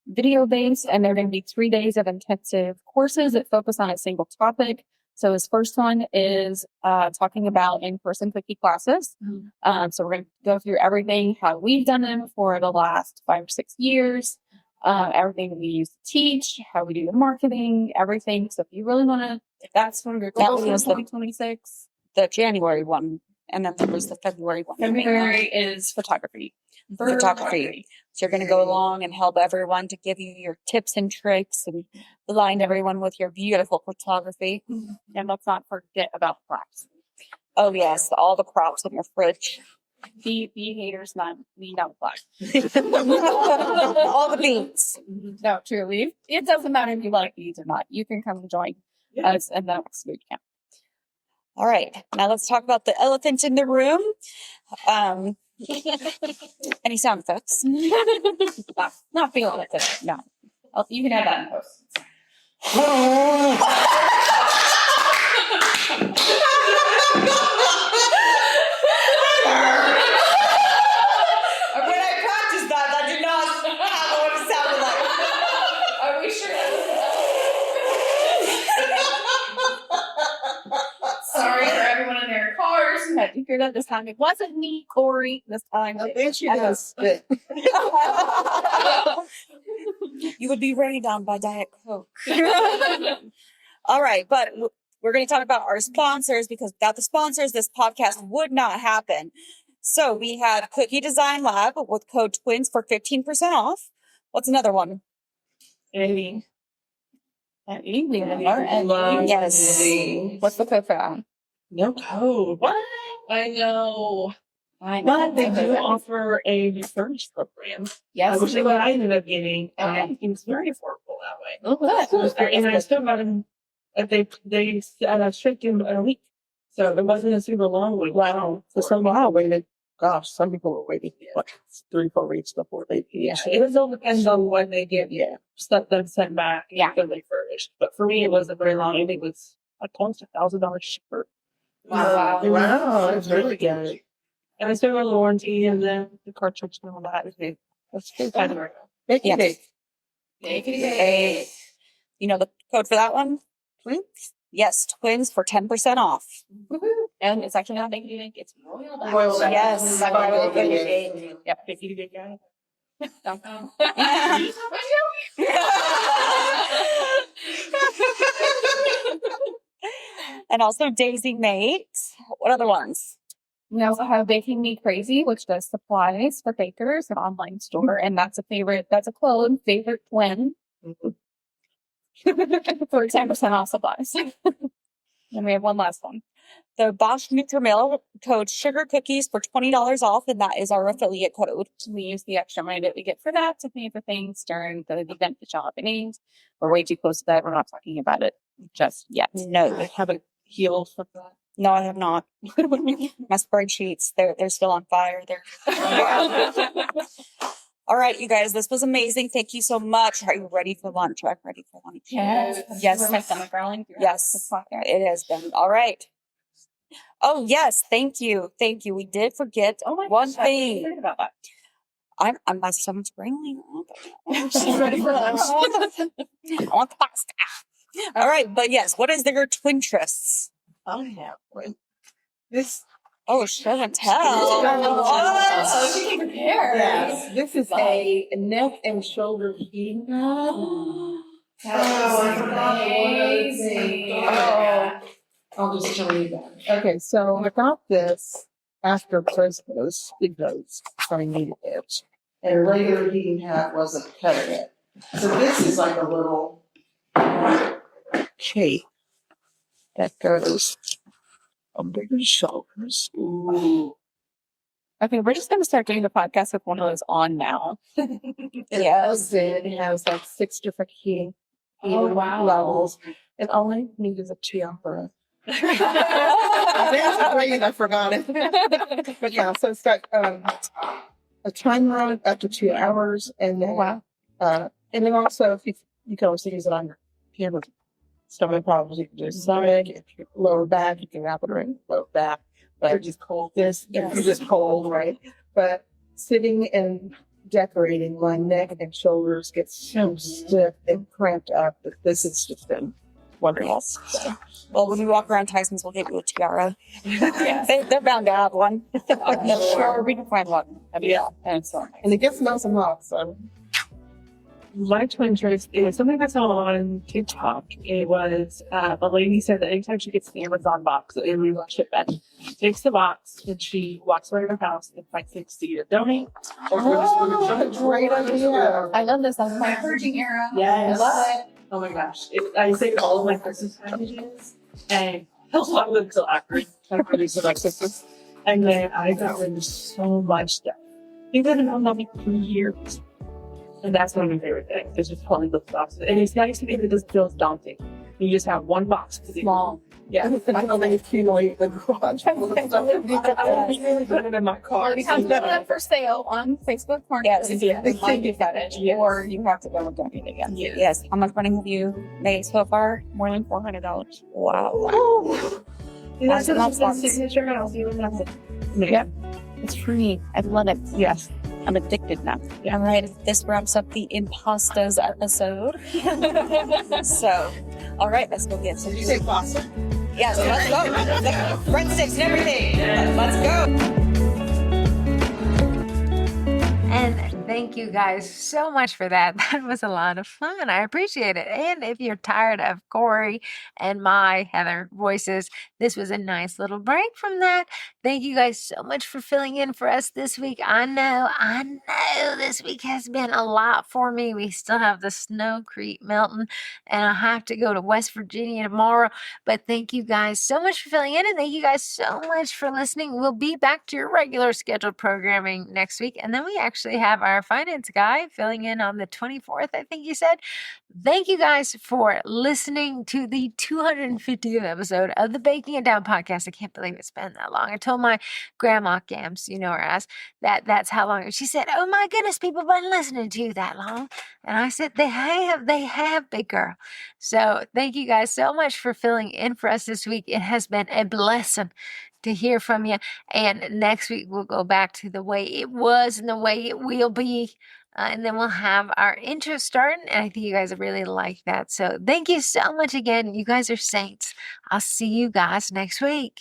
video based, and they're going to be 3 days of intensive courses that focus on a single topic. So his first one is talking about in-person cookie classes. So we're going to go through everything, how we've done them for the last 5 or 6 years, everything we use to teach, how we do the marketing, everything. So if you really want to, if that's one of your goals in 2026. The January one, and then there was the February one. February is photography. Photography. So you're going to go along and help everyone to give you your tips and tricks and align everyone with your beautiful photography. And let's not forget about props. Oh yes, all the props in your fridge. Be haters, not me, not black. All the beans. No, truly. It doesn't matter if you like these or not. You can come and join us in the next boot camp. All right, now let's talk about the elephant in the room. Any sound effects? Not feeling it today. No. You can have that in post. When I practiced that did not have what it sounded like. Are we sure? Sorry for everyone in their cars who had to hear that this time. It wasn't me, Corey, this time. Then she does. You would be rained on by Diet Coke. All right, but we're going to talk about our sponsors because without the sponsors, this podcast would not happen. So we have Cookie Design Lab with code TWINS for 15% off. What's another one? Amy. Yes. What's the code for that? No code. What? I know. But they do offer a research program. Yes. Which is what I ended up getting. And it was very affordable that way. Oh, good. And I still got them. They shipped in a week. So it wasn't a super long week. Wow. For some while, I waited. Gosh, some people were waiting like 3-4 weeks before they. Yeah. It all depends on when they get stuff them sent back. Yeah. When they furnished. But for me, it wasn't very long. I think it was almost $1,000 cheaper. Wow. Wow, that's really good. And I still got the warranty and then the cartridge and all that. That's good. Thank you. Yes. Thank you. You know the code for that one? Twins? Yes, twins for 10% off. And it's actually not baking egg, it's royal back. Royal back. Yes, By royal Baking baking Egg. egg. Yep, 50 to get guy. And also Daisy Mate. What other ones? We also have Baking Me Crazy, which does supplies for bakers, an online store, and that's a clone favorite twin for 10% off supplies. And we have one last one. The Bosch Nutrimill code sugar cookies for $20 off, and that is our affiliate code. We use the extra money that we get for that to pay for things during the event that y'all happenings. We're way too close to that. We're not talking about it just yet. No, I haven't healed from that. no, I have not. My spreadsheets, they're still on fire. They're all right, you guys, this was amazing. Thank you so much. Are you ready for lunch? I'm ready for lunch. Yes. Yes. My stomach growling. Yes, it has been. All right. Oh, yes. Thank you. Thank you. We did forget Oh my one gosh, I thing. forgot about that. I'm my stomach's growling. She's ready for lunch. I want the pasta. All right, but yes, what is their twin trysts? I have one. This Oh, show and tell. Oh, she What? came prepared. yes, this is a neck and shoulder heating pad. Amazing. I'll just show you that. Okay, so I got this after Christmas because I needed it. And a regular heating pad wasn't cutting it. So this is like a little cape that goes on bigger shoulders. Ooh. Okay, we're just gonna start doing the podcast with one of those on now. Yes, it has like 6 different heating levels. And all I need is a tiara. That's great, I forgot it. But yeah, so it's got a timer on it up to 2 hours, and then and then also if you can also use it on if you have stomach problems, you can do stomach. If you're lower back, you can wrap it around lower back. But just cold this, if you're just cold, right? But sitting and decorating, my neck and shoulders get so stiff and cramped up that this has just been wonderful. So. Well, when we walk around Tyson's, we'll get you a tiara. They're bound to have one. I'm sure we can find one. Yeah. And so And it gets nice and hot, so. My twin tryst is something I saw on TikTok. It was a lady said that anytime she gets the Amazon box, a real shipment, she takes the box and she walks around her house and finds things to either donate or Great idea. I love this. That's my purging era. Yes. I love it. Oh my gosh. I saved all of my Christmas packages and a lot of them still accurate. Trying to produce the Christmas. And then I got rid of so much stuff. I think I've been on like 3 years. And that's one of my favorite things. Is just pulling those boxes. And it's nice because it doesn't feel as daunting. You just have one box. Small. Yeah. I don't think accumulate the garage. I really put it in my car. We have that for sale on Facebook Market. Yes. Yeah. Find your fetish, Yes. or you have to go and donate again. Yes. How much money have you made so far? More than $400. Wow. That's That's just not a signature and I'll see what happens. Yep. It's free. I love it. Yes. I'm addicted now. All right. This wraps up the Impastas episode. So, all right, let's go get some. Did you say pasta? Yes, let's go. The breadsticks and everything. Let's go. And thank you guys so much for that. That was a lot of fun. I appreciate it. And if you're tired of Corey and my Heather voices, this was a nice little break from that. Thank you guys so much for filling in for us this week. I know this week has been a lot for me. We still have the snow creep melting, and I have to go to West Virginia tomorrow. But thank you guys so much for filling in, and thank you guys so much for listening. We'll be back to your regular scheduled programming next week, and then we actually have our finance guy filling in on the 24th, I think you said. Thank you guys for listening to the 250th episode of the Baking It Down podcast. I can't believe it's been that long. I told my grandma Gams, you know her as, that's how long. She said, "Oh my goodness, people been listening to you that long." And I said, they have, big girl. So thank you guys so much for filling in for us this week. It has been a blessing to hear from you. And next week, we'll go back to the way it was and the way it will be. And then we'll have our intro starting. And I think you guys really like that. So thank you so much again. You guys are saints. I'll see you guys next week.